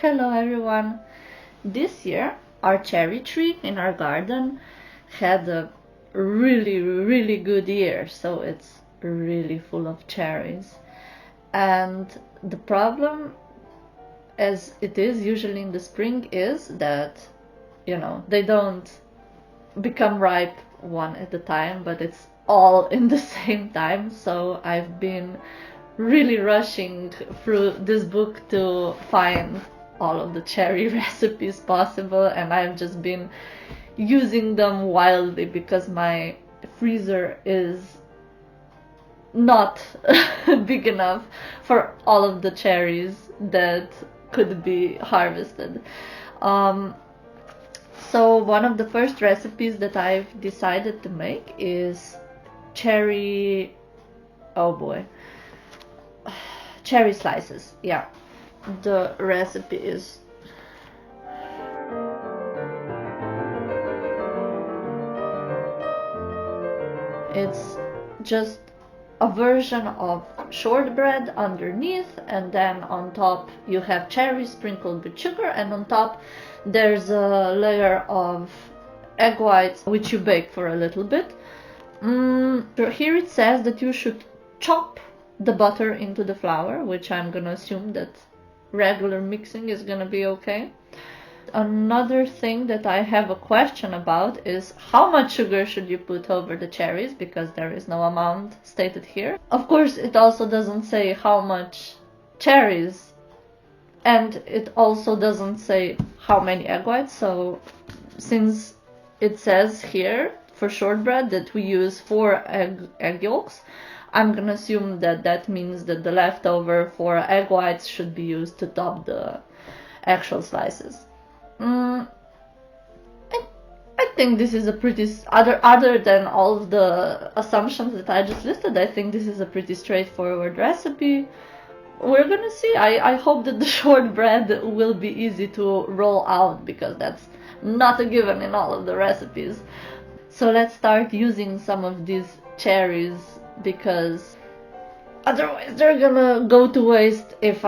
Hello everyone! This year our cherry tree in our garden had a really good year, so it's really full of cherries. And the problem, as it is usually in the spring, is that they don't become ripe one at a time, but it's all in the same time. So I've been really rushing through this book to find all of the cherry recipes possible, and I've just been using them wildly because my freezer is not big enough for all of the cherries that could be harvested. So one of the first recipes that I've decided to make is cherry slices. Yeah, the recipe is it's just a version of shortbread underneath, and then on top you have cherries sprinkled with sugar, and on top there's a layer of egg whites which you bake for a little bit. Here it says that you should chop the butter into the flour, which I'm gonna assume that regular mixing is gonna be okay. Another thing that I have a question about is how much sugar should you put over the cherries, because there is no amount stated here. Of course, it also doesn't say how much cherries, and it also doesn't say how many egg whites. So since it says here for shortbread that we use 4 egg yolks, I'm gonna assume that that means that the leftover 4 egg whites should be used to top the actual slices. I think this is a pretty, other than all of the assumptions that I just listed, I think this is a pretty straightforward recipe. We're gonna see. I hope that the shortbread will be easy to roll out, because that's not a given in all of the recipes. So let's start using some of these cherries, because otherwise they're gonna go to waste if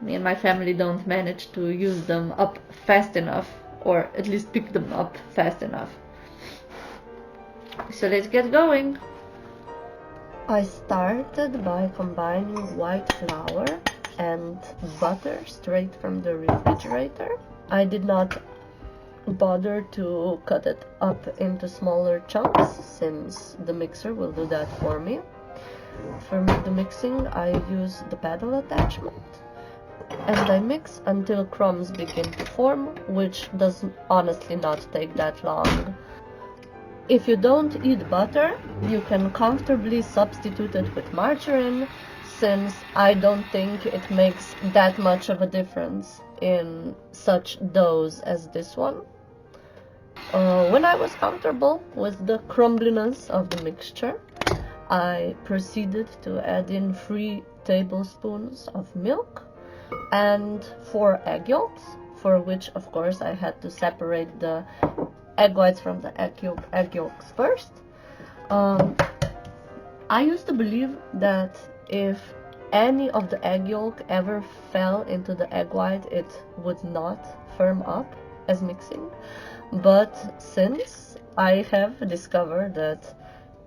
me and my family don't manage to use them up fast enough, or at least pick them up fast enough. So let's get going. I started by combining white flour and butter straight from the refrigerator. I did not bother to cut it up into smaller chunks, since the mixer will do that for me. For the mixing, I use the paddle attachment, and I mix until crumbs begin to form, which does honestly not take that long. If you don't eat butter, you can comfortably substitute it with margarine, since I don't think it makes that much of a difference in such doughs as this one. When I was comfortable with the crumbliness of the mixture, I proceeded to add in 3 tablespoons of milk and 4 egg yolks, for which of course I had to separate the egg whites from the egg yolks first. I used to believe that if any of the egg yolk ever fell into the egg white, it would not firm up as mixing. But since I have discovered that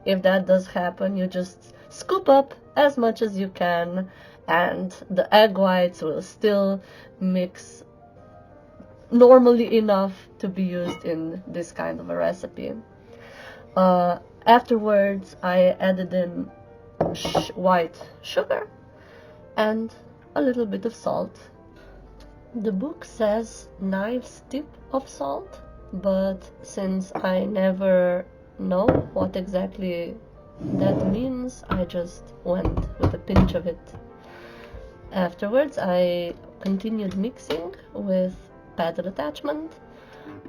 if that does happen, you just scoop up as much as you can, and the egg whites will still mix normally enough to be used in this kind of a recipe. Afterwards, I added in white sugar and a little bit of salt. The book says knife tip of salt, but since I never know what exactly that means, I just went with a pinch of it. Afterwards, I continued mixing with paddle attachment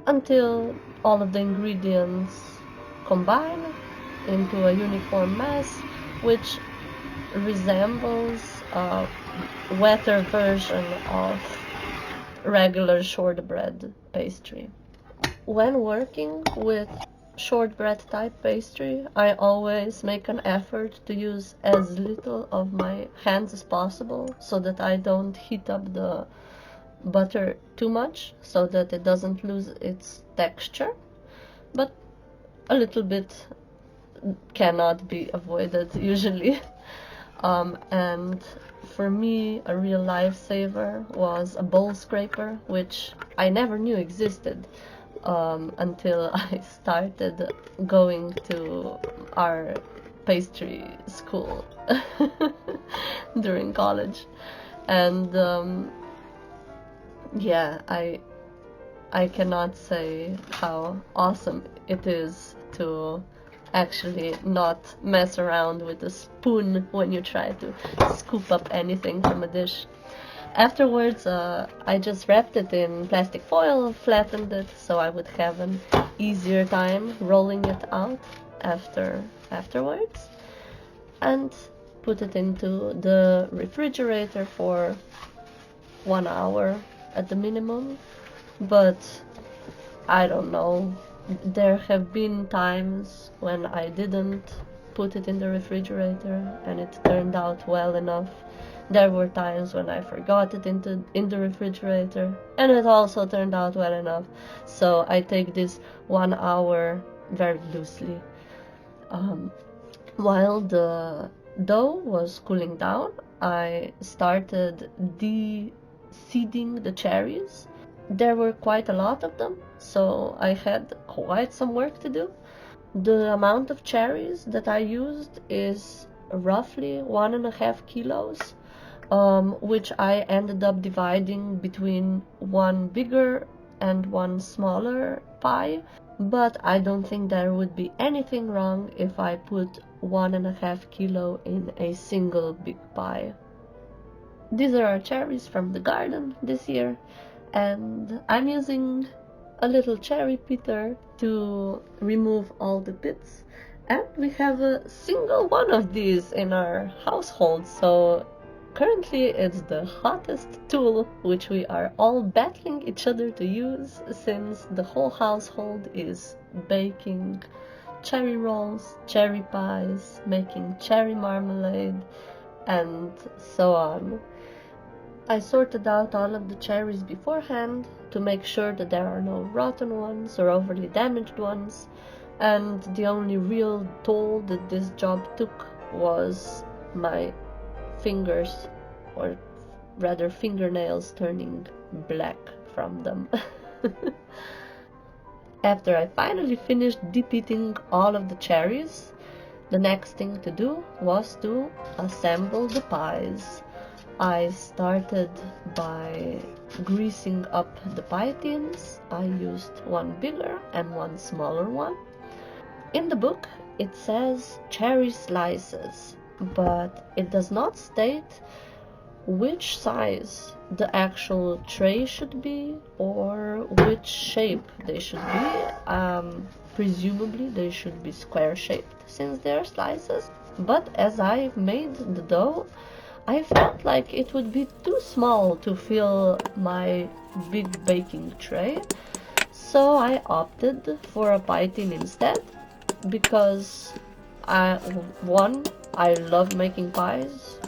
until all of the ingredients combine into a uniform mass, which resembles a wetter version of regular shortbread pastry. When working with shortbread type pastry, I always make an effort to use as little of my hands as possible so that I don't heat up the butter too much, so that it doesn't lose its texture. But a little bit cannot be avoided usually. And for me, a real lifesaver was a bowl scraper, which I never knew existed until I started going to our pastry school during college. And yeah, I cannot say how awesome it is to actually not mess around with a spoon when you try to scoop up anything from a dish. Afterwards, I just wrapped it in plastic foil, flattened it so I would have an easier time rolling it out afterwards, and put it into the refrigerator for 1 hour at the minimum. But I don't know, there have been times when I didn't put it in the refrigerator and it turned out well enough. There were times when I forgot it in the refrigerator and it also turned out well enough. So I take this 1 hour very loosely. While the dough was cooling down, I started de-seeding the cherries. There were quite a lot of them, so I had quite some work to do. The amount of cherries that I used is roughly 1.5 kilos, which I ended up dividing between one bigger and one smaller pie. But I don't think there would be anything wrong if I put 1.5 kilo in a single big pie. These are our cherries from the garden this year, and I'm using a little cherry pitter to remove all the bits, and we have a single one of these in our household, so currently it's the hottest tool which we are all battling each other to use, since the whole household is baking cherry rolls, cherry pies, making cherry marmalade, and so on. I sorted out all of the cherries beforehand to make sure that there are no rotten ones or overly damaged ones, and the only real toll that this job took was my fingers, or rather fingernails, turning black from them. After I finally finished deep-eating all of the cherries, the next thing to do was to assemble the pies. I started by greasing up the pie tins. I used one bigger and one smaller one. In the book it says cherry slices, but it does not state which size the actual tray should be or which shape they should be. Presumably they should be square shaped since they're slices, but as I made the dough, I felt like it would be too small to fill my big baking tray, so I opted for a pie tin instead, because one, I love making pies.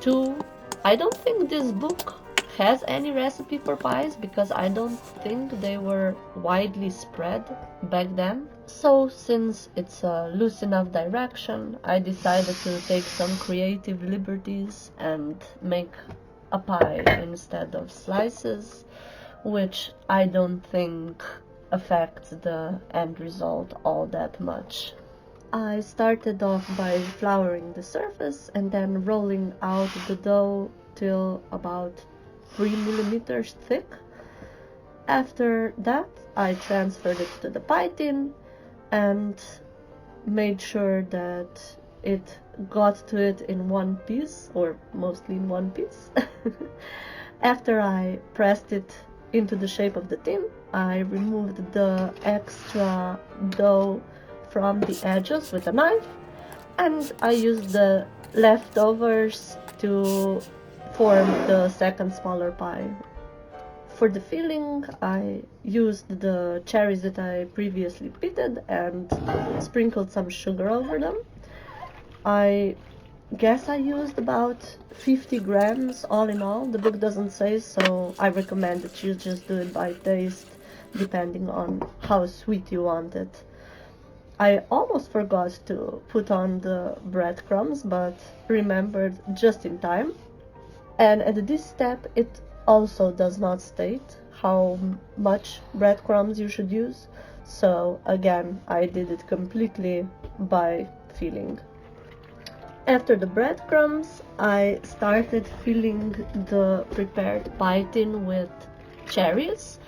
Two, I don't think this book has any recipe for pies because I don't think they were widely spread back then. So since it's a loose enough direction, I decided to take some creative liberties and make a pie instead of slices, which I don't think affects the end result all that much. I started off by flouring the surface and then rolling out the dough till about 3 millimeters thick. After that, I transferred it to the pie tin and made sure that it got to it in one piece, or mostly in one piece. After I pressed it into the shape of the tin, I removed the extra dough from the edges with a knife, and I used the leftovers to form the second smaller pie. For the filling, I used the cherries that I previously pitted and sprinkled some sugar over them. I guess I used about 50 grams all in all. The book doesn't say, so I recommend that you just do it by taste, depending on how sweet you want it. I almost forgot to put on the breadcrumbs, but remembered just in time. And at this step, it also does not state how much breadcrumbs you should use. So again, I did it completely by feeling. After the breadcrumbs, I started filling the prepared pie tin with cherries,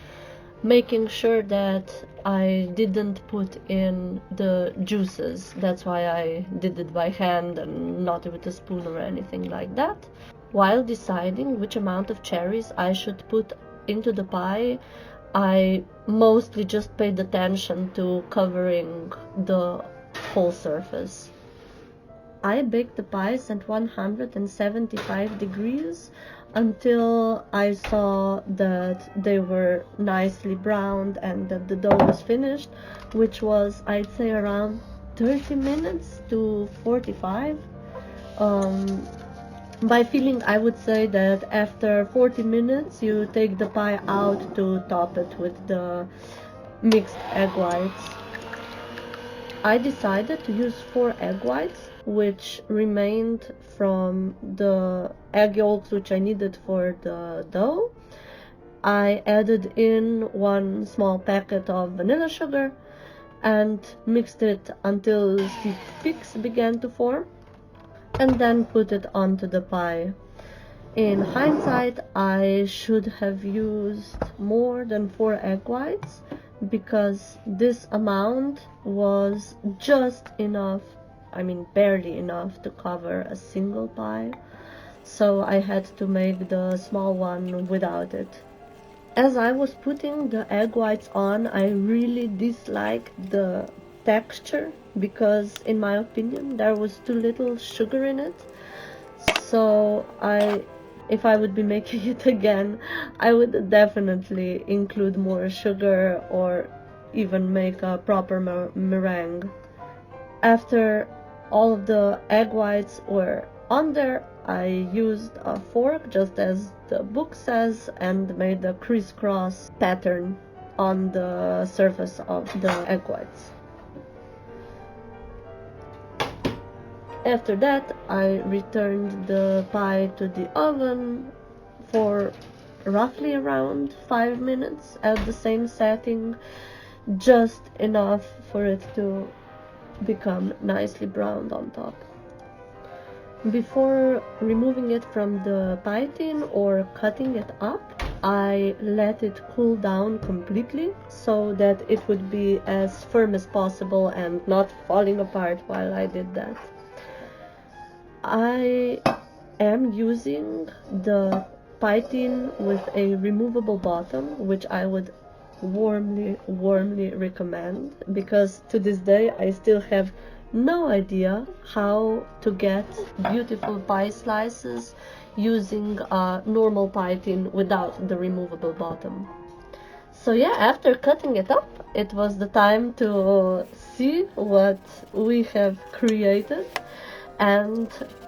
making sure that I didn't put in the juices. That's why I did it by hand and not with a spoon or anything like that. While deciding which amount of cherries I should put into the pie, I mostly just paid attention to covering the whole surface. I baked the pies at 175 degrees until I saw that they were nicely browned and that the dough was finished, which was, I'd say, around 30 minutes to 45. By feeling, I would say that after 40 minutes you take the pie out to top it with the mixed egg whites. I decided to use 4 egg whites, which remained from the egg yolks which I needed for the dough. I added in 1 small packet of vanilla sugar and mixed it until the peaks began to form, and then put it onto the pie. In hindsight, I should have used more than 4 egg whites because this amount was just enough, I mean barely enough, to cover a single pie, so I had to make the small one without it. As I was putting the egg whites on, I really disliked the texture because, in my opinion, there was too little sugar in it. So if I would be making it again, I would definitely include more sugar or even make a proper meringue. After all of the egg whites were on there, I used a fork, just as the book says, and made a crisscross pattern on the surface of the egg whites. After that, I returned the pie to the oven for roughly around 5 minutes at the same setting, just enough for it to become nicely browned on top. Before removing it from the pie tin or cutting it up, I let it cool down completely so that it would be as firm as possible and not falling apart while I did that. I am using the pie tin with a removable bottom, which I would warmly recommend, because to this day I still have no idea how to get beautiful pie slices using a normal pie tin without the removable bottom. So yeah, after cutting it up, it was the time to see what we have created. And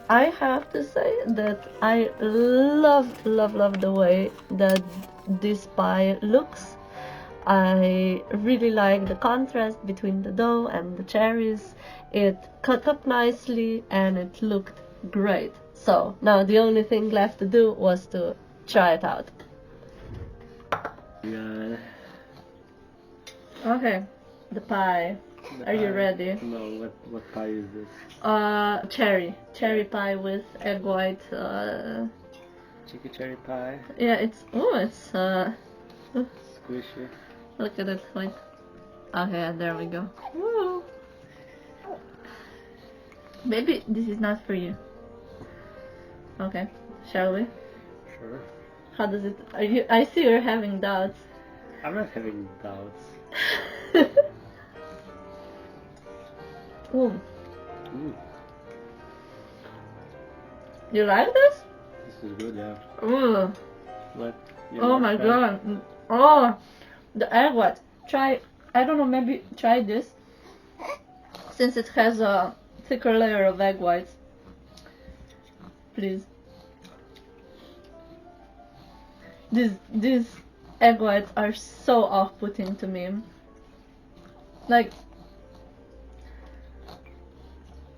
I have to say that I love the way that this pie looks. I really like the contrast between the dough and the cherries. It cut up nicely and it looked great. So now the only thing left to do was to try it out. Yeah. Okay, the pie. Are you ready? No, what pie is this? Cherry pie with egg white. Cheeky cherry pie. Yeah, it's Squishy. look at it, like. Okay, there we go. Woo. Maybe this is not for you. Okay, shall we? Sure. How does it? I see you're having doubts. I'm not having doubts. Ooh. Ooh, You like this? this is good, yeah. Ooh. What? You Oh not my fan? god. Oh, the egg white. Try, I don't know, maybe try this. Since it has a thicker layer of egg whites. Please. These egg whites are so off-putting to me. Like,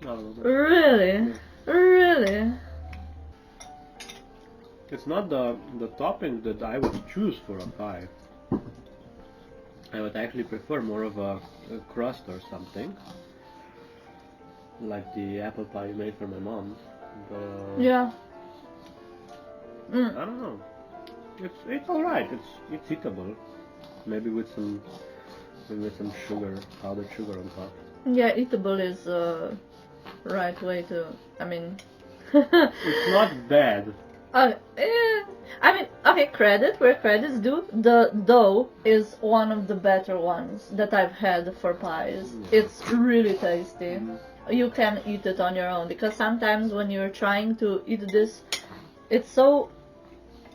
really? Really? It's not the topping that I would choose for a pie. I would actually prefer more of a crust or something. Like the apple pie you made for my mom. Yeah. I don't know. It's alright. It's eatable. Maybe with some sugar, powdered sugar on top. Yeah, eatable is right way to. I mean. It's not bad. I mean, okay, credit where credit's due. The dough is one of the better ones that I've had for pies. Yeah. It's really tasty. Mhm. You can eat it on your own, because sometimes when you're trying to eat this, it's so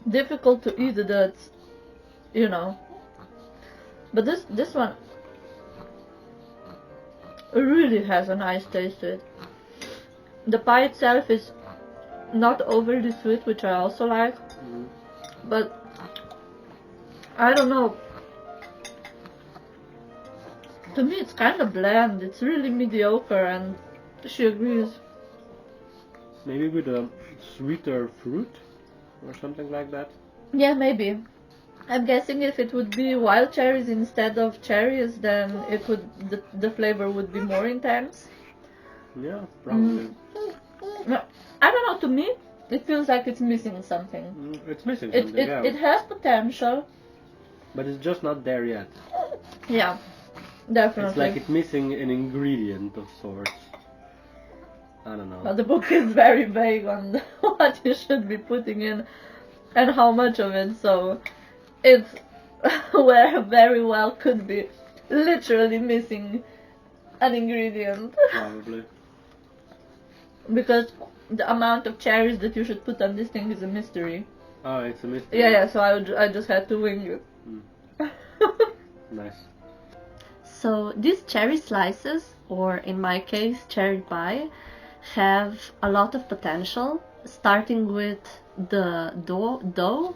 difficult to eat that, you know. But this one really has a nice taste to it. The pie itself is not overly sweet, which I also like, but I don't know. To me, it's kind of bland. It's really mediocre, and she agrees. Maybe with a sweeter fruit or something like that. Yeah, maybe. I'm guessing if it would be wild cherries instead of cherries, then it would the flavor would be more intense. Yeah, probably. No, I don't know. To me, it feels like it's missing something. It's missing It something. Yeah. it has potential. But it's just not there yet. Yeah, definitely. It's like it's missing an ingredient of sorts. I don't know. Well, the book is very vague on what you should be putting in and how much of it, so it's where very well could be literally missing an ingredient. Probably. Because the amount of cherries that you should put on this thing is a mystery. Oh, it's a mystery. Yeah, so I just had to wing it. Nice. So these cherry slices, or in my case cherry pie, have a lot of potential, starting with the dough,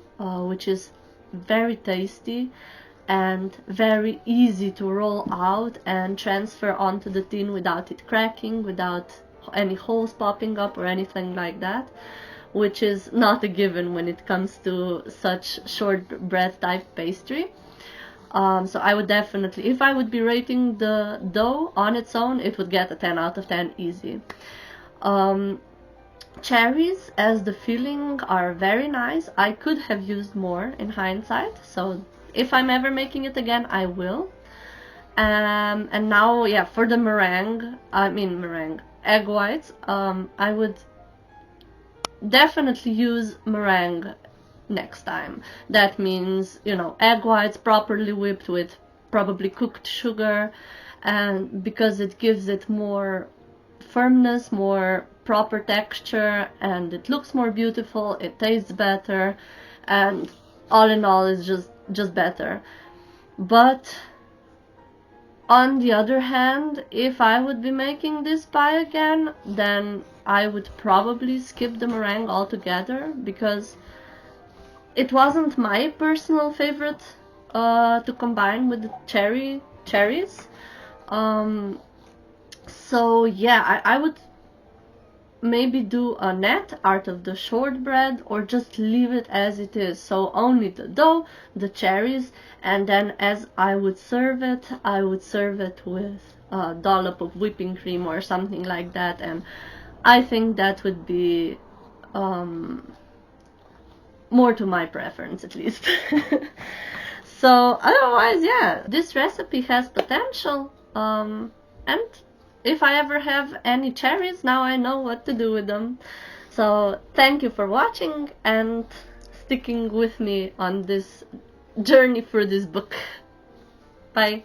which is very tasty and very easy to roll out and transfer onto the tin without it cracking, without any holes popping up or anything like that, which is not a given when it comes to such shortbread type pastry. So I would definitely, if I would be rating the dough on its own, it would get a 10 out of 10 easy. Cherries as the filling are very nice. I could have used more in hindsight, so if I'm ever making it again, I will. And now, yeah, for the egg whites, I would definitely use meringue next time. That means, egg whites properly whipped with probably cooked sugar, and because it gives it more firmness, more proper texture, and it looks more beautiful, it tastes better, and all in all is just better. But on the other hand, if I would be making this pie again, then I would probably skip the meringue altogether, because it wasn't my personal favorite to combine with the cherries. So yeah, I would maybe do a net out of the shortbread, or just leave it as it is. So only the dough, the cherries, and then as I would serve it with a dollop of whipping cream or something like that, and I think that would be more to my preference, at least. So otherwise, yeah, this recipe has potential, and if I ever have any cherries, now I know what to do with them. So thank you for watching and sticking with me on this journey through this book. Bye.